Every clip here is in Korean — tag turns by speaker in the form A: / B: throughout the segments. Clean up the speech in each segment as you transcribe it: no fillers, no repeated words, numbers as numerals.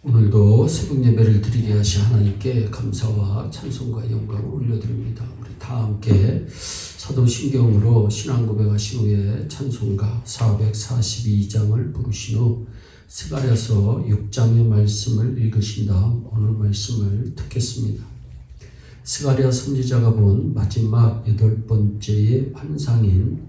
A: 오늘도 새벽 예배를 드리게 하신 하나님께 감사와 찬송과 영광을 올려드립니다. 우리 다 함께 사도신경으로 신앙 고백하신 후에 찬송가 442장을 부르신 후 스가랴서 6장의 말씀을 읽으신 다음 오늘 말씀을 듣겠습니다. 스가랴 선지자가 본 마지막 8번째의 환상인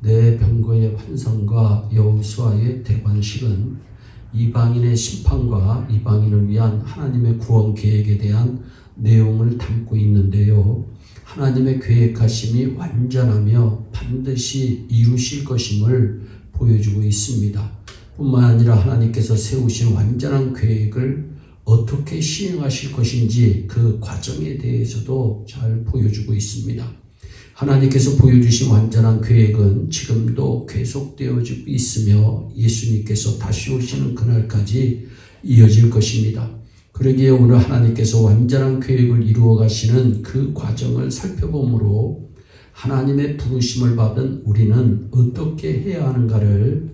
A: 네 병거의 환상과 여호수아의 대관식은 이방인의 심판과 이방인을 위한 하나님의 구원 계획에 대한 내용을 담고 있는데요. 하나님의 계획하심이 완전하며 반드시 이루실 것임을 보여주고 있습니다. 뿐만 아니라 하나님께서 세우신 완전한 계획을 어떻게 시행하실 것인지 그 과정에 대해서도 잘 보여주고 있습니다. 하나님께서 보여주신 완전한 계획은 지금도 계속되어지고 있으며 예수님께서 다시 오시는 그날까지 이어질 것입니다. 그러기에 오늘 하나님께서 완전한 계획을 이루어 가시는 그 과정을 살펴보므로 하나님의 부르심을 받은 우리는 어떻게 해야 하는가를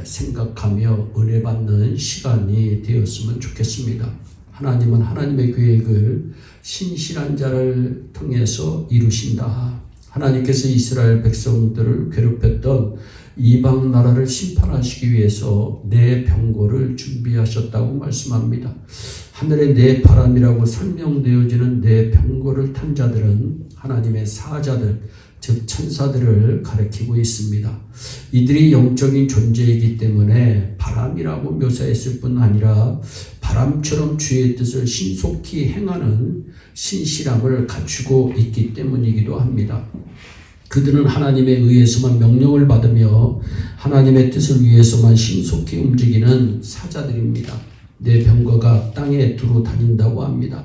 A: 생각하며 은혜 받는 시간이 되었으면 좋겠습니다. 하나님은 하나님의 계획을 신실한 자를 통해서 이루신다. 하나님께서 이스라엘 백성들을 괴롭혔던 이방 나라를 심판하시기 위해서 네 병거를 준비하셨다고 말씀합니다. 하늘의 네 바람이라고 설명되어지는 네 병거를 탄 자들은 하나님의 사자들, 즉 천사들을 가리키고 있습니다. 이들이 영적인 존재이기 때문에 바람이라고 묘사했을 뿐 아니라 바람처럼 주의 뜻을 신속히 행하는 신실함을 갖추고 있기 때문이기도 합니다. 그들은 하나님에 의해서만 명령을 받으며 하나님의 뜻을 위해서만 신속히 움직이는 사자들입니다. 네 병거가 땅에 두루 다닌다고 합니다.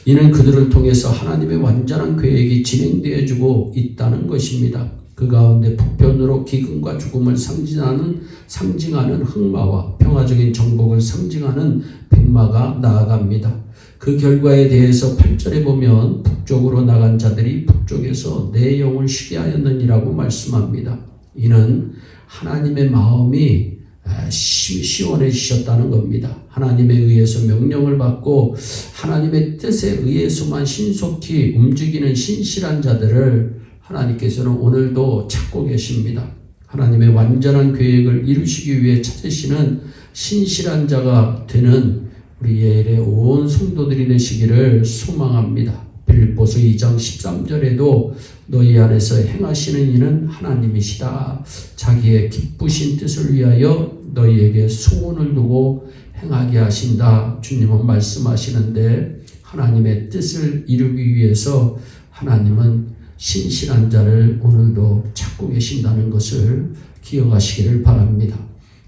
A: 이는 그들을 통해서 하나님의 완전한 계획이 진행되어지고 있다는 것입니다. 그 가운데 북편으로 기근과 죽음을 상징하는 흑마와 평화적인 정복을 상징하는 백마가 나아갑니다. 그 결과에 대해서 8절에 보면 북쪽으로 나간 자들이 북쪽에서 내 영을 쉬게 하였느니라고 말씀합니다. 이는 하나님의 마음이 시원해지셨다는 겁니다. 하나님에 의해서 명령을 받고 하나님의 뜻에 의해서만 신속히 움직이는 신실한 자들을 하나님께서는 오늘도 찾고 계십니다. 하나님의 완전한 계획을 이루시기 위해 찾으시는 신실한 자가 되는 우리 예일의 온 성도들이 되시기를 소망합니다. 빌립보서 2장 13절에도 너희 안에서 행하시는 이는 하나님이시다. 자기의 기쁘신 뜻을 위하여 너희에게 소원을 두고 행하게 하신다. 주님은 말씀하시는데 하나님의 뜻을 이루기 위해서 하나님은 신실한 자를 오늘도 찾고 계신다는 것을 기억하시기를 바랍니다.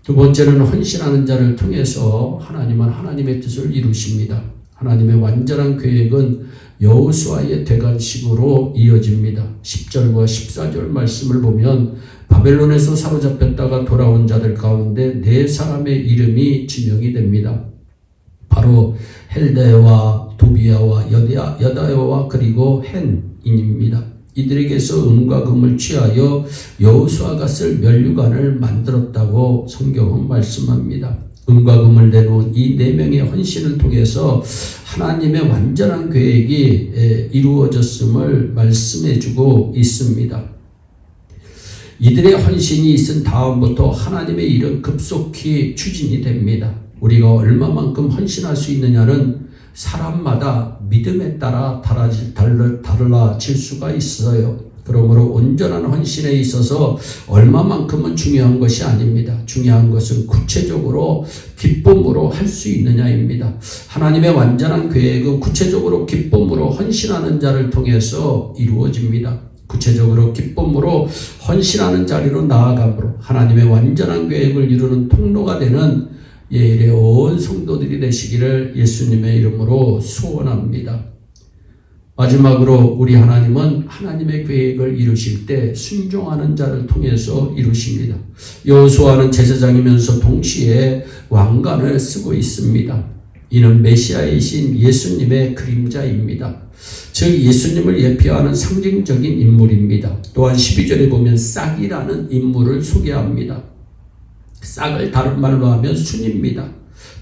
A: 두 번째는 헌신하는 자를 통해서 하나님은 하나님의 뜻을 이루십니다. 하나님의 완전한 계획은 여호수아의 대관식으로 이어집니다. 10절과 14절 말씀을 보면 바벨론에서 사로잡혔다가 돌아온 자들 가운데 네 사람의 이름이 지명이 됩니다. 바로 헬다야와 도비야와 여다야와 그리고 헨인입니다. 이들에게서 은과 금을 취하여 여호수아가 쓸 면류관을 만들었다고 성경은 말씀합니다. 은과 금을 내놓은 이 네 명의 헌신을 통해서 하나님의 완전한 계획이 이루어졌음을 말씀해주고 있습니다. 이들의 헌신이 있은 다음부터 하나님의 일은 급속히 추진이 됩니다. 우리가 얼마만큼 헌신할 수 있느냐는 사람마다 믿음에 따라 달라질 수가 있어요. 그러므로 온전한 헌신에 있어서 얼마만큼은 중요한 것이 아닙니다. 중요한 것은 구체적으로 기쁨으로 할 수 있느냐입니다. 하나님의 완전한 계획은 구체적으로 기쁨으로 헌신하는 자를 통해서 이루어집니다. 구체적으로 기쁨으로 헌신하는 자리로 나아감으로 하나님의 완전한 계획을 이루는 통로가 되는 예일의 온 성도들이 되시기를 예수님의 이름으로 소원합니다. 마지막으로 우리 하나님은 하나님의 계획을 이루실 때 순종하는 자를 통해서 이루십니다. 여호수아는 제사장이면서 동시에 왕관을 쓰고 있습니다. 이는 메시아이신 예수님의 그림자입니다. 즉 예수님을 예표하는 상징적인 인물입니다. 또한 12절에 보면 싹이라는 인물을 소개합니다. 싹을 다른 말로 하면 순입니다.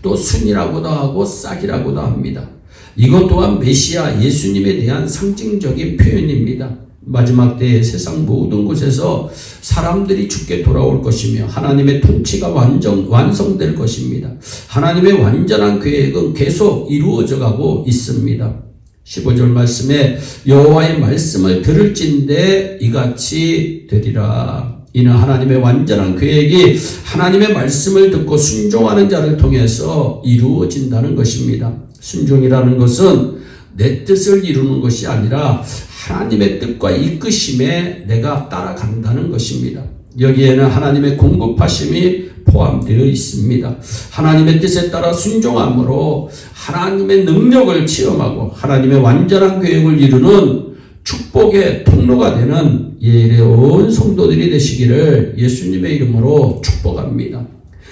A: 또 순이라고도 하고 싹이라고도 합니다. 이것 또한 메시아 예수님에 대한 상징적인 표현입니다. 마지막 때에 세상 모든 곳에서 사람들이 주께 돌아올 것이며 하나님의 통치가 완성될 것입니다. 하나님의 완전한 계획은 계속 이루어져 가고 있습니다. 15절 말씀에 여호와의 말씀을 들을진대 이같이 되리라. 이는 하나님의 완전한 계획이 하나님의 말씀을 듣고 순종하는 자를 통해서 이루어진다는 것입니다. 순종이라는 것은 내 뜻을 이루는 것이 아니라 하나님의 뜻과 이끄심에 내가 따라간다는 것입니다. 여기에는 하나님의 공급하심이 포함되어 있습니다. 하나님의 뜻에 따라 순종함으로 하나님의 능력을 체험하고 하나님의 완전한 계획을 이루는 축복의 통로가 되는 예일의 온 성도들이 되시기를 예수님의 이름으로 축복합니다.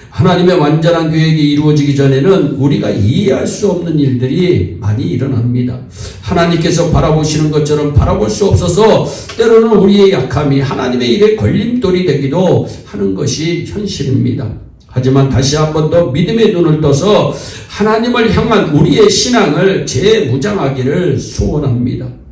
A: 하나님의 완전한 계획이 이루어지기 전에는 우리가 이해할 수 없는 일들이 많이 일어납니다. 하나님께서 바라보시는 것처럼 바라볼 수 없어서 때로는 우리의 약함이 하나님의 일에 걸림돌이 되기도 하는 것이 현실입니다. 하지만 다시 한 번 더 믿음의 눈을 떠서 하나님을 향한 우리의 신앙을 재무장하기를 소원합니다.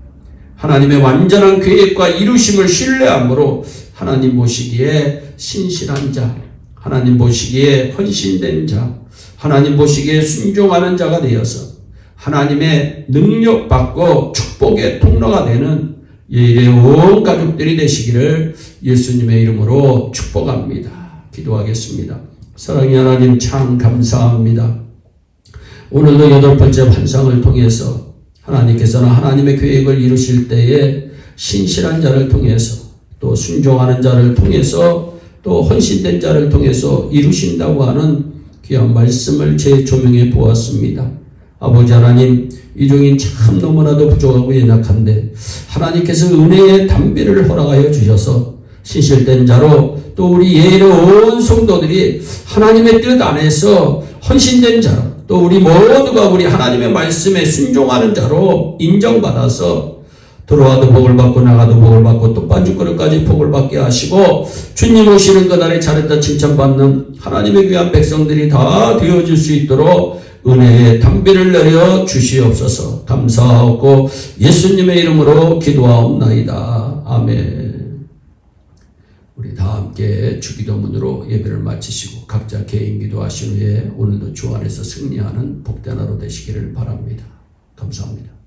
A: 하나님의 완전한 계획과 이루심을 신뢰함으로 하나님 보시기에 신실한 자, 하나님 보시기에 헌신된 자, 하나님 보시기에 순종하는 자가 되어서 하나님의 능력받고 축복의 통로가 되는 예일의 온 가족들이 되시기를 예수님의 이름으로 축복합니다. 기도하겠습니다. 사랑의 하나님 참 감사합니다. 오늘도 8번째 환상을 통해서 하나님께서는 하나님의 계획을 이루실 때에 신실한 자를 통해서 또 순종하는 자를 통해서 또 헌신된 자를 통해서 이루신다고 하는 귀한 말씀을 재조명해 보았습니다. 아버지 하나님, 이 종인 참 너무나도 부족하고 연약한데 하나님께서 은혜의 담비를 허락하여 주셔서 신실된 자로 또 우리 예일의 온 성도들이 하나님의 뜻 안에서 헌신된 자로 또 우리 모두가 우리 하나님의 말씀에 순종하는 자로 인정받아서 들어와도 복을 받고 나가도 복을 받고 또 반죽그릇까지 복을 받게 하시고 주님 오시는 그날에 잘했다 칭찬받는 하나님의 귀한 백성들이 다 되어질 수 있도록 은혜의 담비를 내려 주시옵소서. 감사하고 예수님의 이름으로 기도하옵나이다. 아멘. 우리 다 함께 주기도문으로 예배를 마치시고 각자 개인 기도하신 후에 오늘도 주 안에서 승리하는 복된 하루 되시기를 바랍니다. 감사합니다.